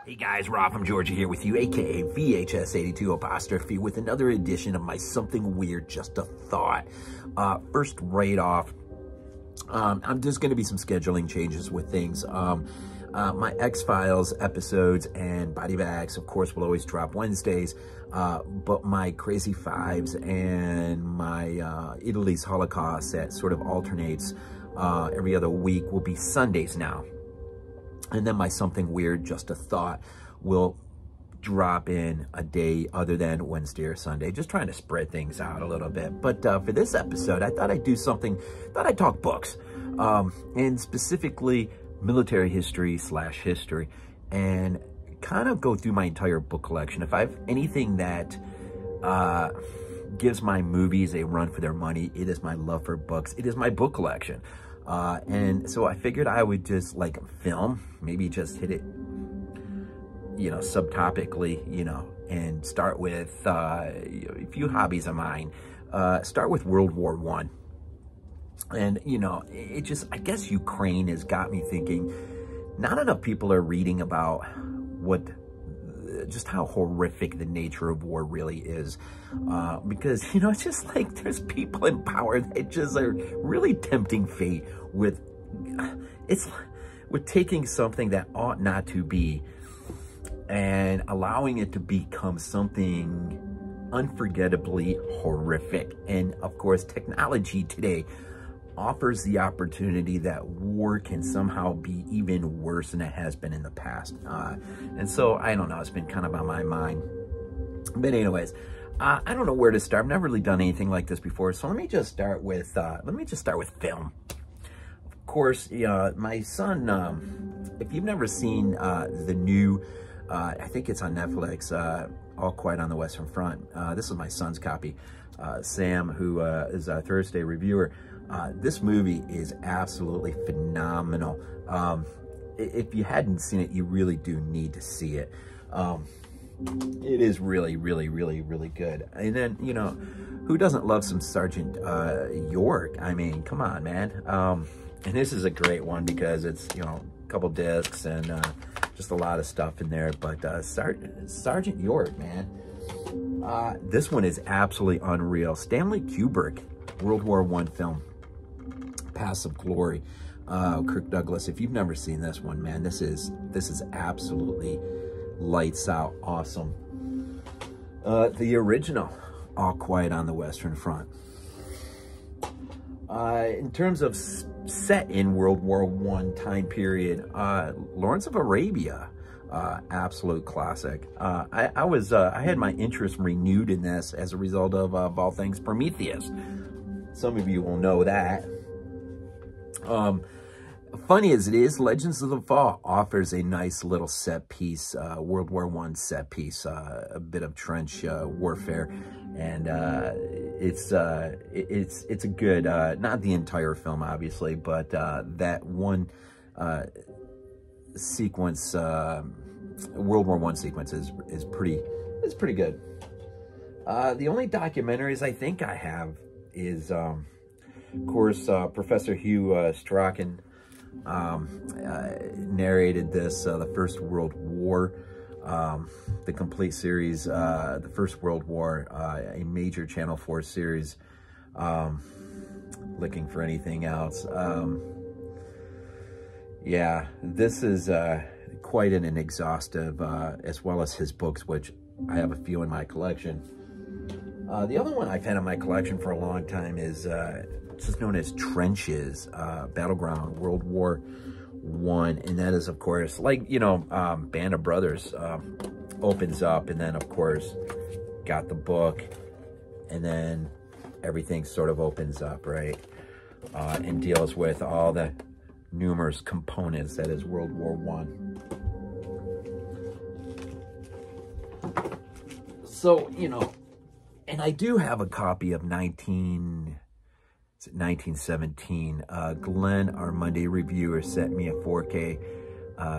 Hey guys, Rob from Georgia here with you, aka VHS82 apostrophe, with another edition of my Something Weird, Just a Thought. First, right off, I'm just going to be some scheduling changes with things. My X-Files episodes and Body Bags, of course, will always drop Wednesdays, but my Crazy Fives and my Italy's Holocaust that sort of alternates every other week will be Sundays now. And then my Something Weird, Just a Thought will drop in a day other than Wednesday or Sunday, just trying to spread things out a little bit. But for this episode, I thought I'd do something, thought I'd talk books, and specifically military history, and kind of go through my entire book collection. If I have anything that gives my movies a run for their money, it is my love for books. It is my book collection. And so I figured I would just like film, maybe just hit it, you know, subtopically, you know, and start with a few hobbies of mine. Start with World War I. And, you know, it just, I guess Ukraine has got me thinking, not enough people are reading about just how horrific the nature of war really is. Because, you know, it's just like there's people in power that just are really tempting fate with taking something that ought not to be and allowing it to become something unforgettably horrific. And of course, technology today offers the opportunity that war can somehow be even worse than it has been in the past. And so, I don't know, it's been kind of on my mind. But anyways, I don't know where to start. I've never really done anything like this before. So let me just start with film. Of course, my son, if you've never seen the new, I think it's on Netflix, All Quiet on the Western Front. This is my son's copy. Sam, who is a Thursday reviewer. This movie is absolutely phenomenal. If you hadn't seen it, you really do need to see it. It is really, really, really, really good. And then, you know, who doesn't love some Sergeant York? I mean, come on, man. And this is a great one because it's, you know, a couple discs and just a lot of stuff in there. But Sergeant York, man. This one is absolutely unreal. Stanley Kubrick, World War I film. Paths of Glory, Kirk Douglas. If you've never seen this one, man, this is absolutely lights out awesome. The original All Quiet on the Western Front. In terms of set in World War I time period, Lawrence of Arabia, absolute classic. I had my interest renewed in this as a result of all things Prometheus. Some of you will know that. Funny as it is, Legends of the Fall offers a nice little set piece, World War I set piece, a bit of trench warfare, and it's a good, not the entire film obviously, but that one sequence, World War I sequence is pretty good. The only documentaries I think I have is of course, Professor Hugh Strachan narrated this, the First World War, the complete series, the First World War, a major Channel 4 series, looking for anything else. Yeah, this is quite an exhaustive, as well as his books, which I have a few in my collection. The other one I've had in my collection for a long time is just known as Trenches, Battleground, World War I. And that is, of course, like, you know, Band of Brothers opens up, and then, of course, got the book, and then everything sort of opens up, right? And deals with all the numerous components that is World War I. So, you know, and I do have a copy of 1917. Glenn, our Monday reviewer, sent me a 4K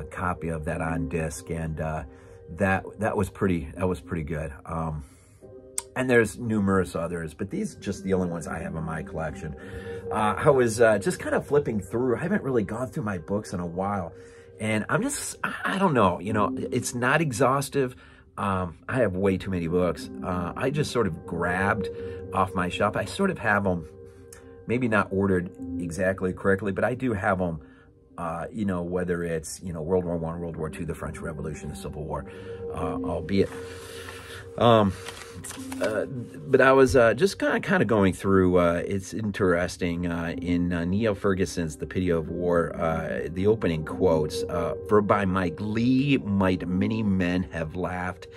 copy of that on disc, and that was pretty good. And there's numerous others, but these are just the only ones I have in my collection. I was just kind of flipping through. I haven't really gone through my books in a while, And I don't know, you know, it's not exhaustive. I have way too many books. I just sort of grabbed off my shelf. I sort of have them, maybe not ordered exactly correctly, but I do have them, you know, whether it's, you know, World War I, World War II, the French Revolution, the Civil War, albeit. But I was just kind of going through, it's interesting, in Neil Ferguson's The Pity of War, the opening quotes, "For by my glee might many men have laughed,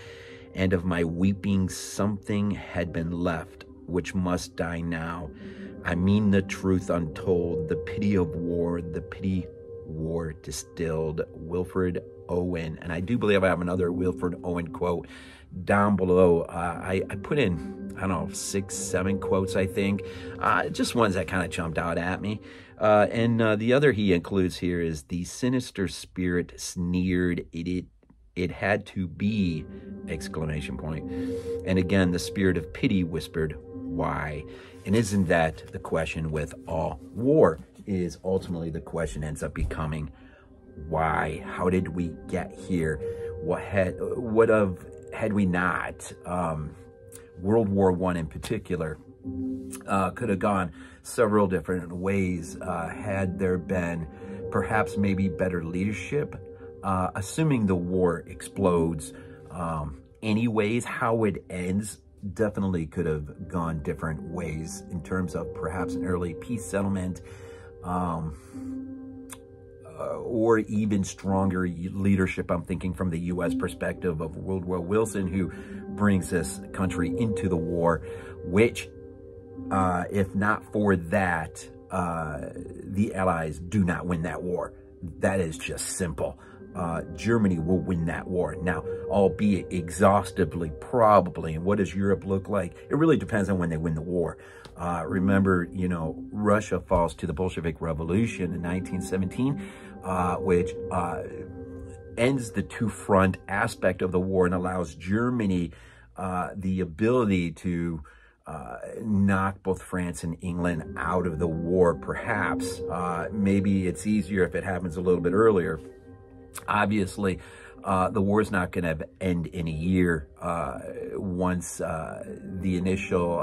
and of my weeping something had been left, which must die now. I mean the truth untold, the pity of war, the pity war distilled." Wilfred Owen. And I do believe I have another Wilfred Owen quote down below. I put in, I don't know, 6, 7 quotes, I think. Just ones that kind of jumped out at me. And the other he includes here is, "The sinister spirit sneered, it had to be, exclamation point. And again, the spirit of pity whispered, why? And isn't that the question with all war? Is ultimately the question ends up becoming, why? How did we get here? What had we not? World War I in particular could have gone several different ways had there been perhaps maybe better leadership. Assuming the war explodes anyways, how it ends definitely could have gone different ways in terms of perhaps an early peace settlement, or even stronger leadership. I'm thinking from the U.S. perspective of Woodrow Wilson, who brings this country into the war, which, if not for that, the Allies do not win that war. That is just simple. Germany will win that war. Now, albeit exhaustively, probably. And what does Europe look like? It really depends on when they win the war. Remember, you know, Russia falls to the Bolshevik Revolution in 1917, which ends the two-front aspect of the war and allows Germany the ability to knock both France and England out of the war, perhaps. Maybe it's easier if it happens a little bit earlier. Obviously, the war is not going to end in a year once the initial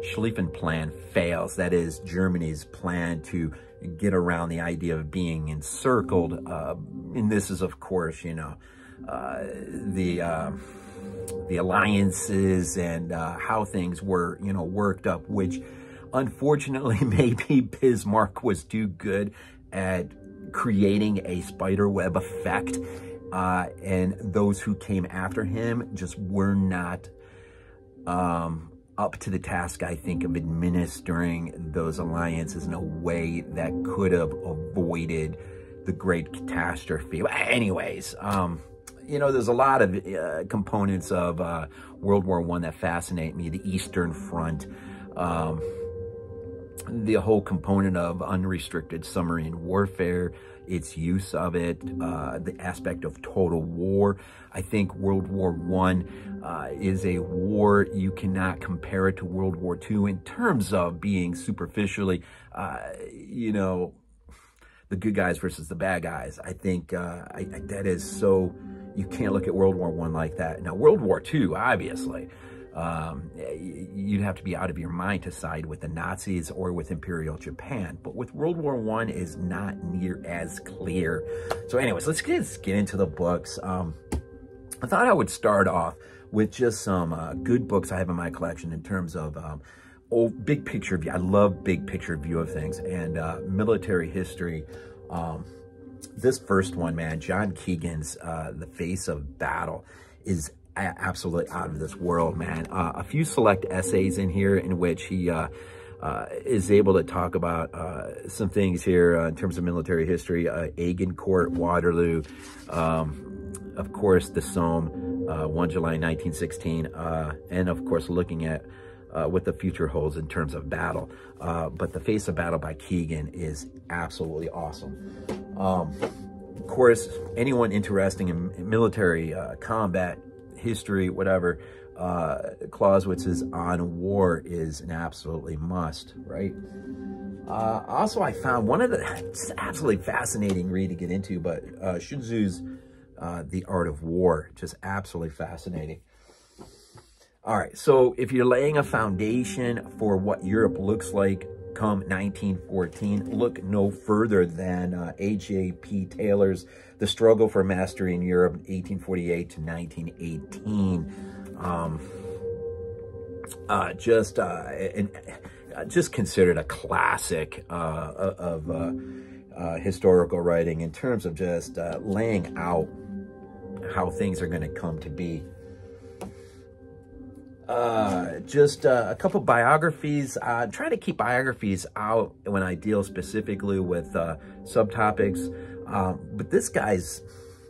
Schlieffen Plan fails. That is Germany's plan to get around the idea of being encircled. And this is, of course, you know, the alliances and how things were, you know, worked up, which unfortunately maybe Bismarck was too good at creating a spiderweb effect, and those who came after him just were not up to the task, I think, of administering those alliances in a way that could have avoided the great catastrophe. Anyways, you know, there's a lot of components of World War I that fascinate me. The Eastern Front, the whole component of unrestricted submarine warfare, its use of it, the aspect of total war. I think World War I is a war you cannot compare it to World War II in terms of being superficially, you know, the good guys versus the bad guys. I think that is so, you can't look at World War I like that. Now, World War II, obviously, you'd have to be out of your mind to side with the Nazis or with Imperial Japan. But with World War I is not near as clear. So anyways, let's get into the books. I thought I would start off with just some good books I have in my collection in terms of big picture view. I love big picture view of things and military history. This first one, man, John Keegan's The Face of Battle is absolutely out of this world, man. A few select essays in here in which he is able to talk about some things here in terms of military history. Agincourt, Waterloo, of course, the Somme, 1 July 1916, and of course looking at what the future holds in terms of battle. But The Face of Battle by Keegan is absolutely awesome. Of course, anyone interested in military combat history, whatever, Clausewitz's On War is an absolutely must, right? Also, I found one of the, it's absolutely fascinating read to get into, but Sun Tzu's The Art of War, just absolutely fascinating. All right, so if you're laying a foundation for what Europe looks like come 1914, look no further than A.J.P. Taylor's The Struggle for Mastery in Europe, 1848 to 1918. Just considered a classic of historical writing in terms of just laying out how things are going to come to be. Just a couple biographies. Try to keep biographies out when I deal specifically with subtopics. But this guy's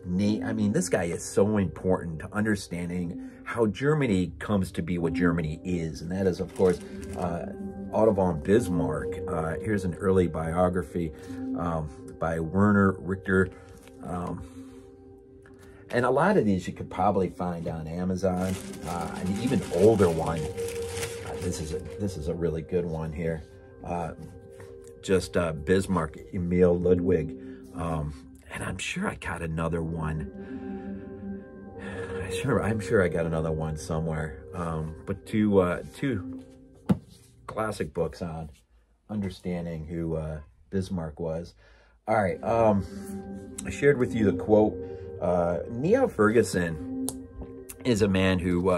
neat. I mean, this guy is so important to understanding how Germany comes to be what Germany is. And that is, of course, Otto von Bismarck. Here's an early biography by Werner Richter. And a lot of these you could probably find on Amazon. An even older one. This is a really good one here. Just Bismarck, Emil Ludwig. And I'm sure I got another one. I'm sure I got another one somewhere. But two classic books on understanding who Bismarck was. All right. I shared with you the quote. Niall Ferguson is a man who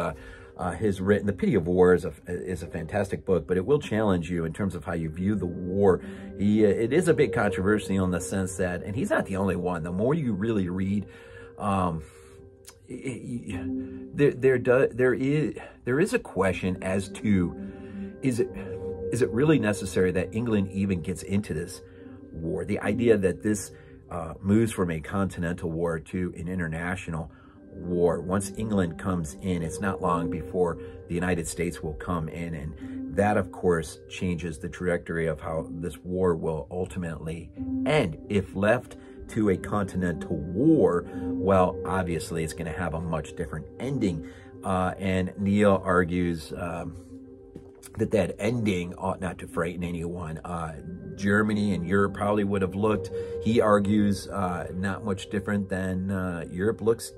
has written The Pity of War is a fantastic book, but it will challenge you in terms of how you view the war. It is a bit controversial in the sense that, and he's not the only one. The more you really read, there is a question as to is it really necessary that England even gets into this war? The idea that this moves from a continental war to an international war. Once England comes in, it's not long before the United States will come in, and that, of course, changes the trajectory of how this war will ultimately end. If left to a continental war, well, obviously, it's going to have a much different ending, and Neil argues that ending ought not to frighten anyone. Germany and Europe probably would have looked, he argues, not much different than Europe looks.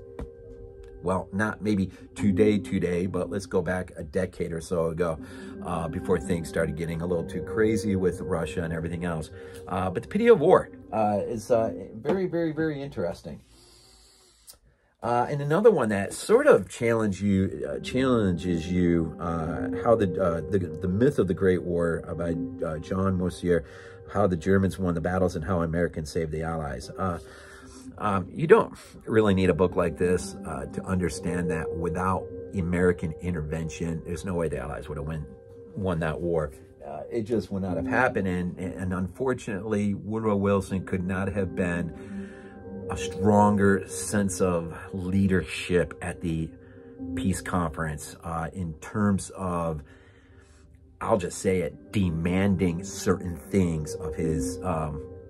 Well, not maybe today, but let's go back a decade or so ago before things started getting a little too crazy with Russia and everything else. But The Pity of War is very, very, very interesting. And another one that sort of challenges you how the myth of the Great War by John Mosier, how the Germans won the battles and how Americans saved the Allies. You don't really need a book like this to understand that without American intervention, there's no way the Allies would have won that war. It just would not have happened. And unfortunately, Woodrow Wilson could not have been a stronger sense of leadership at the peace conference in terms of, I'll just say it, demanding certain things of his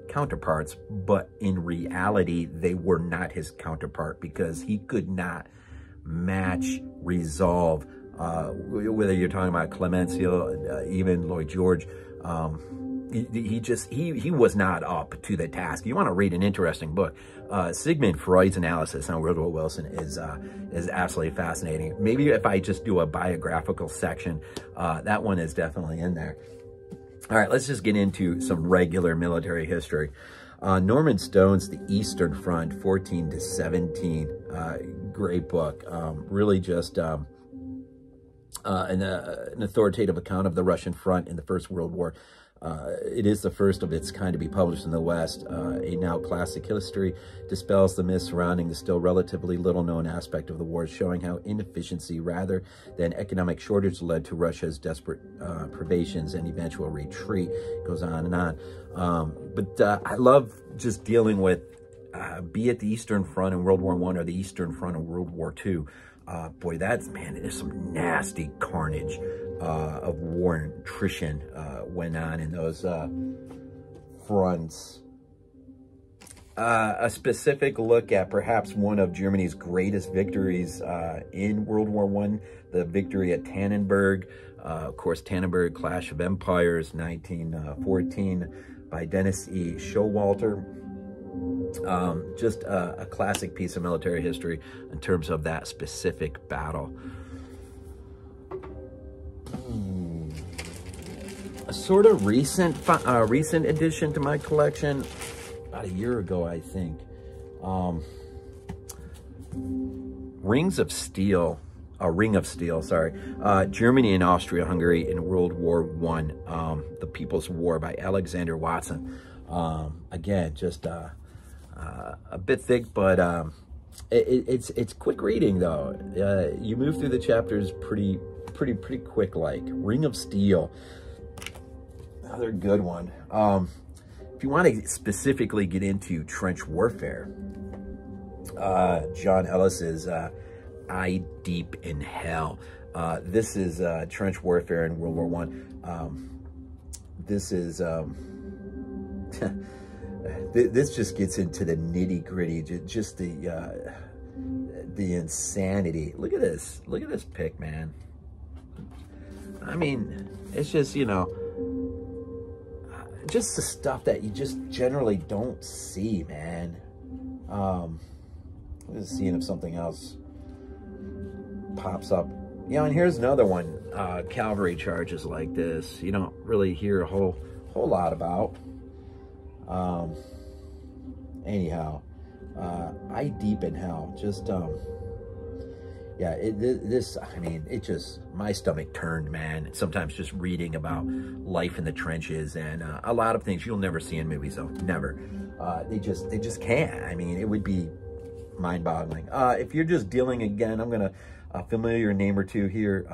counterparts, but in reality, they were not his counterpart because he could not match resolve, whether you're talking about Clemenceau, even Lloyd George. He was not up to the task. You want to read an interesting book. Sigmund Freud's analysis on Woodrow Wilson is absolutely fascinating. Maybe if I just do a biographical section, that one is definitely in there. All right, let's just get into some regular military history. Norman Stone's The Eastern Front, 14 to 17. Great book. Really just an authoritative account of the Russian front in the First World War. It is the first of its kind to be published in the West. A now classic history dispels the myths surrounding the still relatively little-known aspect of the war, showing how inefficiency rather than economic shortage led to Russia's desperate privations and eventual retreat. It goes on and on. But I love just dealing with, be it the Eastern Front in World War I or the Eastern Front in World War II. Boy, there's some nasty carnage of war and attrition went on in those fronts. a specific look at perhaps one of Germany's greatest victories in World War I, the victory at Tannenberg. Of course, Tannenberg, Clash of Empires, 1914, by Dennis E. Showalter. Just a classic piece of military history in terms of that specific battle. A sort of recent addition to my collection, about a year ago, I think. Ring of Steel, sorry. Germany and Austria-Hungary in World War I, The People's War by Alexander Watson. Again, just a bit thick, but it's quick reading though. You move through the chapters pretty quick. Like Ring of Steel, another good one. If you want to specifically get into trench warfare, John Ellis's Eye Deep in Hell. This is trench warfare in World War I. This is this just gets into the nitty gritty, just the insanity. Look at this pic, man. I mean, it's just, you know, just the stuff that you just generally don't see, man. I'm just seeing if something else pops up. You know, and here's another one. Cavalry charges like this, you don't really hear a whole lot about. Anyhow, Eye Deep in Hell. Just yeah, I mean, it just, my stomach turned, man. Sometimes just reading about life in the trenches and a lot of things you'll never see in movies, though. Never. They just can't. I mean, it would be mind-boggling. If you're just dealing, again, I'm gonna familiar name or two here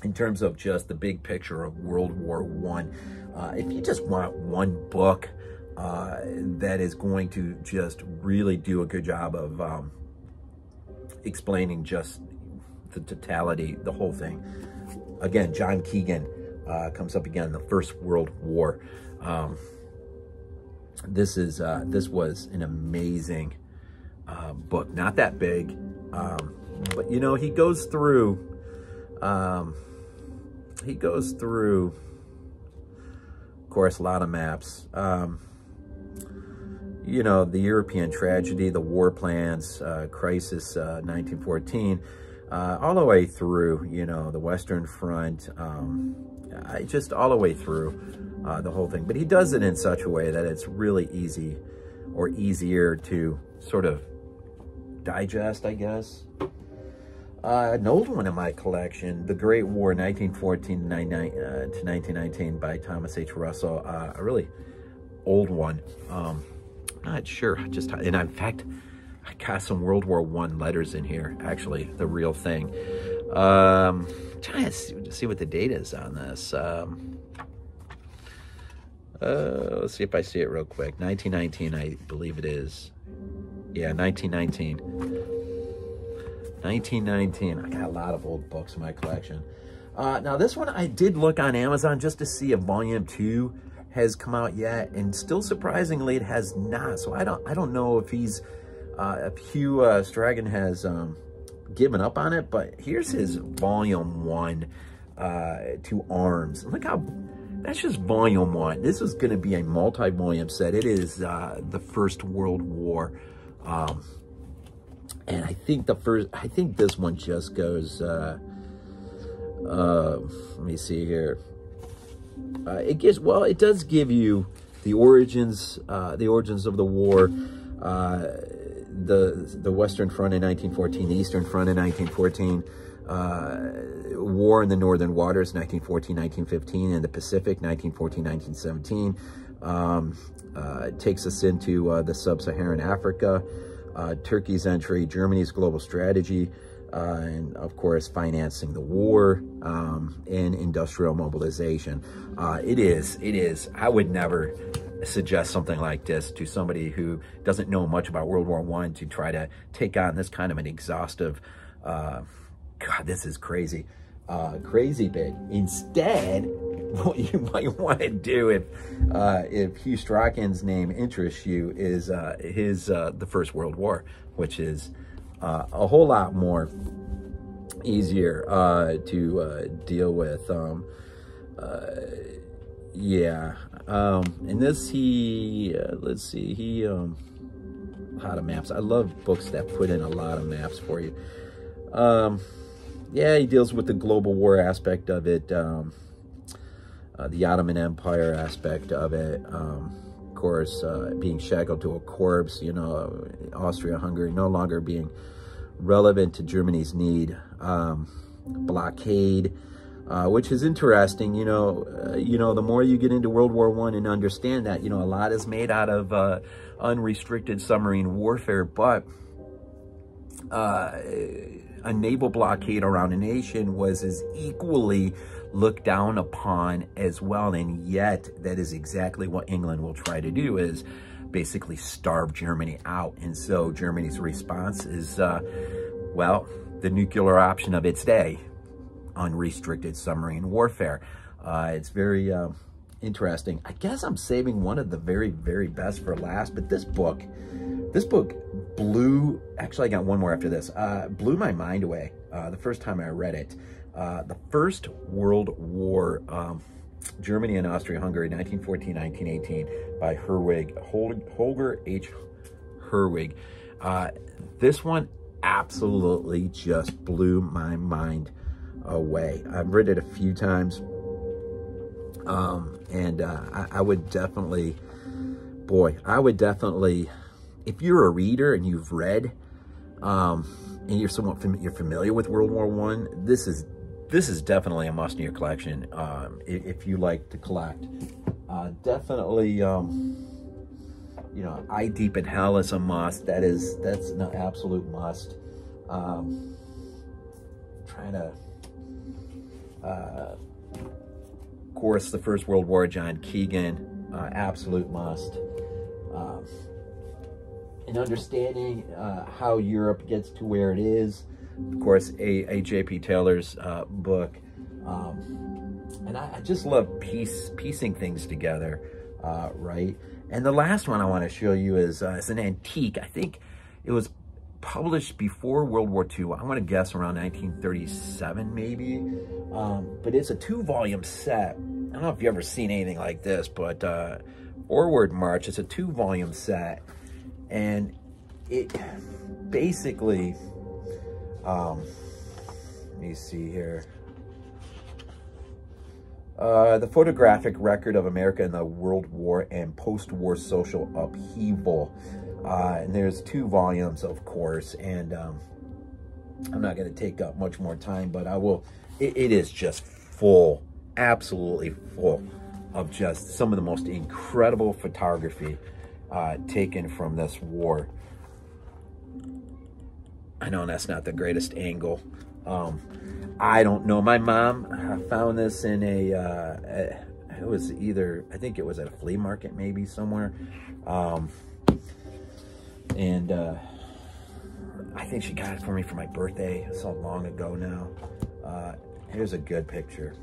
in terms of just the big picture of World War I. If you just want one book that is going to just really do a good job of explaining just the totality, the whole thing. Again, John Keegan comes up again, the First World War. This was an amazing book. Not that big, but you know, he goes through, of course, a lot of maps. You know, the European tragedy, the war plans, crisis, 1914, all the way through, you know, the Western Front, just all the way through the whole thing. But he does it in such a way that it's really easy, or easier to sort of digest, I guess. An old one in my collection, The Great War, 1914 to 1919 by Thomas H. Russell, a really old one. Not sure, and in fact, I got some World War I letters in here, actually, the real thing. Trying to see what the date is on this. Let's see if I see it real quick. 1919, I believe it is. Yeah, 1919. 1919. I got a lot of old books in my collection. Now, this one I did look on Amazon just to see if Volume 2 has come out yet, and still surprisingly it has not. So I don't know if Hugh Stragan has given up on it, but here's his Volume 1 to Arms. Look how that's just Volume 1. This is going to be a multi-volume set. It is the First World War, and I think this one just goes. Let me see here. It does give you the origins of the war, the Western Front in 1914, the Eastern Front in 1914, war in the Northern Waters, 1914-1915, and the Pacific, 1914-1917. It takes us into the Sub-Saharan Africa, Turkey's entry, Germany's global strategy, and of course, financing the war, and industrial mobilization. It is. I would never suggest something like this to somebody who doesn't know much about World War I to try to take on this kind of an exhaustive, God, this is crazy. crazy bit. Instead, what you might want to do if Hugh Strachan's name interests you is the First World War, which is a whole lot more easier to deal with. Yeah. And this, let's see, he a lot of maps. I love books that put in a lot of maps for you. Yeah, he deals with the global war aspect of it, the Ottoman Empire aspect of it, of course, being shackled to a corpse, you know, Austria-Hungary no longer being relevant to Germany's need, blockade, which is interesting. You know, the more you get into World War I and understand that, you know, a lot is made out of unrestricted submarine warfare, but a naval blockade around a nation was as equally looked down upon as well. And yet that is exactly what England will try to do, is basically starve Germany out. And so Germany's response is, well, the nuclear option of its day, unrestricted submarine warfare. It's very interesting. I guess I'm saving one of the very, very best for last, but this book blew, actually I got one more after this, blew my mind away the first time I read it. The First World War, Germany and Austria-Hungary, 1914-1918, by Holger H. Herwig. This one absolutely just blew my mind away. I've read it a few times, and I would definitely, if you're a reader and you've read, and you're familiar with World War I, this is definitely a must in your collection. If you like to collect, definitely, you know, Eye Deep in Hell is a must. That's an absolute must. Of course, the First World War, John Keegan, absolute must. And understanding how Europe gets to where it is, of course, A.J.P. Taylor's book. And I just love piecing things together, right? And the last one I want to show you is it's an antique. I think it was published before World War II. I want to guess around 1937, maybe. But it's a 2-volume set. I don't know if you've ever seen anything like this, but Forward March, it's a 2-volume set. And it basically, let me see here. The photographic record of America in the World War and post-war social upheaval. And there's 2 volumes, of course, and I'm not going to take up much more time, but I will. It is just full, absolutely full of just some of the most incredible photography taken from this war. I know that's not the greatest angle. I don't know. My mom found this in it was either, I think it was at a flea market, maybe somewhere. And I think she got it for me for my birthday so long ago now. Here's a good picture.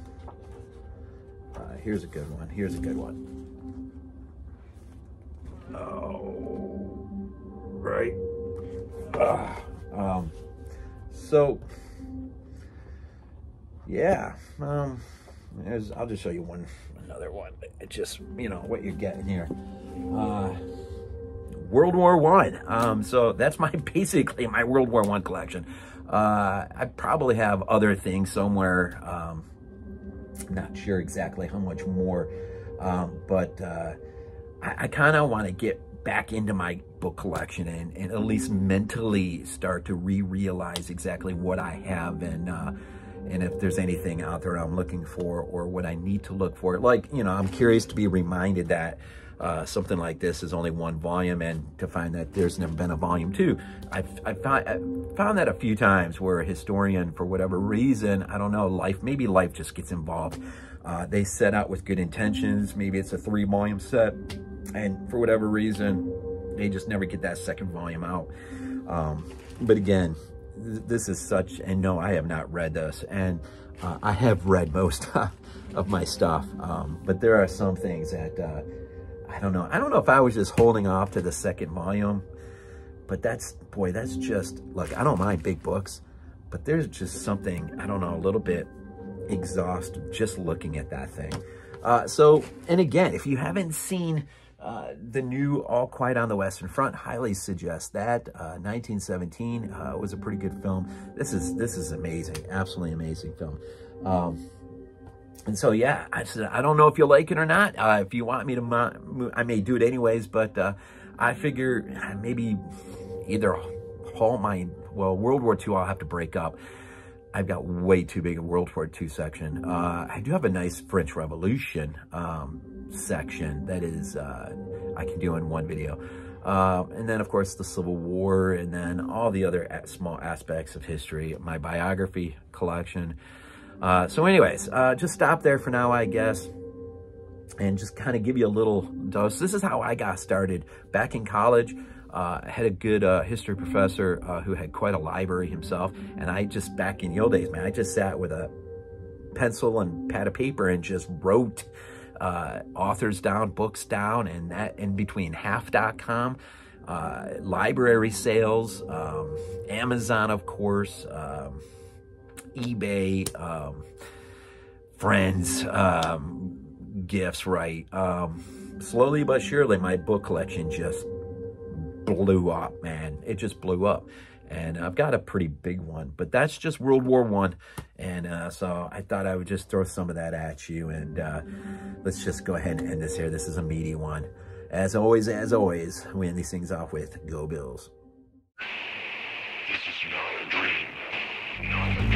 Here's a good one. Here's a good one. Oh, right. So, yeah. I'll just show you another one. It's just, you know, what you're getting here. World War I. So that's basically my World War I collection. I probably have other things somewhere. Not sure exactly how much more, but I kind of want to get back into my book collection and at least mentally start to realize exactly what I have and if there's anything out there I'm looking for or what I need to look for. Like, you know, I'm curious to be reminded that something like this is only 1 volume, and to find that there's never been a volume 2. I've found that a few times where a historian, for whatever reason, I don't know, maybe life just gets involved. They set out with good intentions. Maybe it's a 3-volume set, and for whatever reason, they just never get that 2nd volume out. But again, this is such, and no, I have not read this, and I have read most of my stuff, but there are some things that, I don't know if I was just holding off to the second volume, but that's just, look, I don't mind big books, but there's just something, I don't know, a little bit exhausted just looking at that thing. So, and again, if you haven't seen the new All Quiet on the Western Front, highly suggest that. 1917 was a pretty good film. This is amazing, absolutely amazing film. And so, yeah, I don't know if you'll like it or not. If you want me to, I may do it anyways, but I figure maybe either halt my, well, World War II I'll have to break up. I've got way too big a World War II section. I do have a nice French Revolution section that is, I can do in one video. And then, of course, the Civil War, and then all the other small aspects of history, my biography collection. So anyways, just stop there for now, I guess, and just kind of give you a little dose. This is how I got started back in college. I had a good history professor who had quite a library himself, and I just, back in the old days, man, I just sat with a pencil and pad of paper and just wrote authors down, books down, and that in between half.com, library sales, Amazon, of course, eBay, friends, gifts, right? Slowly but surely, my book collection just blew up, man. It just blew up. And I've got a pretty big one, but that's just World War I. And so I thought I would just throw some of that at you. And let's just go ahead and end this here. This is a meaty one. As always, we end these things off with Go Bills. This is not a dream. Not a